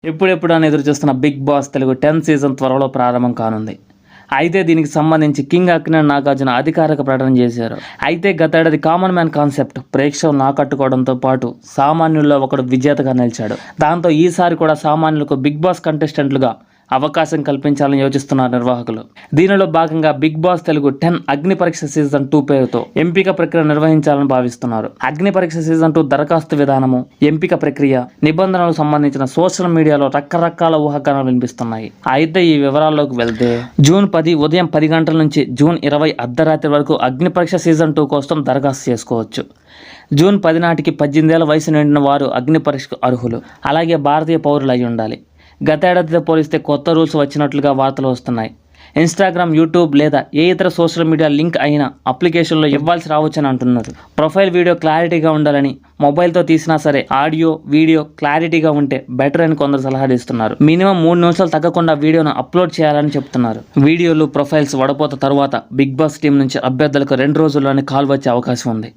ఎప్పుడెప్పుడు అని ఎదురు చూస్తున్న big boss Telugu 10th season త్వరలో ప్రారంభం కానుంది. అయితే దీనికి సంబంధించి కింగ్ అక్కినేని నాగార్జున అధికారిక ప్రకటన చేశారు. అయితే గతేడాది కామన్ మ్యాన్ కాన్సెప్ట్ ప్రేక్షకులను ఆకట్టుకోవడంతో పాటు సామాన్యుల్లో ఒకడు విజేతగా నిలిచాడు. దాంతో ఈసారి కూడా సామాన్యులకు బిగ్ బాస్ కంటెస్టెంట్లుగా అవకాశం కల్పించాలని యోచిస్తున్నారు నిర్వాహకులు. దీనిలో భాగంగా బిగ్ బాస్ తెలుగు 10 అగ్ని పరీక్ష సీజన్ 2 పేరుతో ఎంపిక ప్రక్రియ నిర్వహించాలని భావిస్తున్నారు. అగ్ని పరీక్ష సీజన్ 2 దరఖాస్తు విధానము, ఎంపిక ప్రక్రియ, నిబంధనలకు సంబంధించిన సోషల్ మీడియాలో రకరకాల ఊహాగానాలు వినిపిస్తున్నాయి. అయితే ఈ వివరాల్లోకి వెళ్తే జూన్ 10 ఉదయం 10 గంటల నుంచి జూన్ 20 అర్ధరాత్రి వరకు అగ్ని పరీక్ష సీజన్ 2 కోసం దరఖాస్తు చేసుకోవచ్చు. జూన్ 10 నాటికి 18 ఏళ్ల వయసు నిండిన వారు అగ్ని పరీక్షకు అర్హులు. అలాగే భారతీయ పౌరులు అయి ఉండాలి. గతేడాదితో పోలిస్తే కొత్త రూల్స్ వచ్చినట్లుగా వార్తలు వస్తున్నాయి. ఇన్స్టాగ్రామ్, యూట్యూబ్ లేదా ఏ ఇతర సోషల్ మీడియా లింక్ అయినా అప్లికేషన్లో ఇవ్వాల్సి రావచ్చని అంటున్నారు. ప్రొఫైల్ వీడియో క్లారిటీగా ఉండాలని, మొబైల్తో తీసినా సరే ఆడియో వీడియో క్లారిటీగా ఉంటే బెటర్ అని కొందరు సలహాలు ఇస్తున్నారు. మినిమం 3 నిమిషాలు తగ్గకుండా వీడియోను అప్లోడ్ చేయాలని చెప్తున్నారు. వీడియోలు, ప్రొఫైల్స్ వడపోత తర్వాత బిగ్ బాస్ టీం నుంచి అభ్యర్థులకు 2 రోజుల్లోనే కాల్ వచ్చే అవకాశం ఉంది.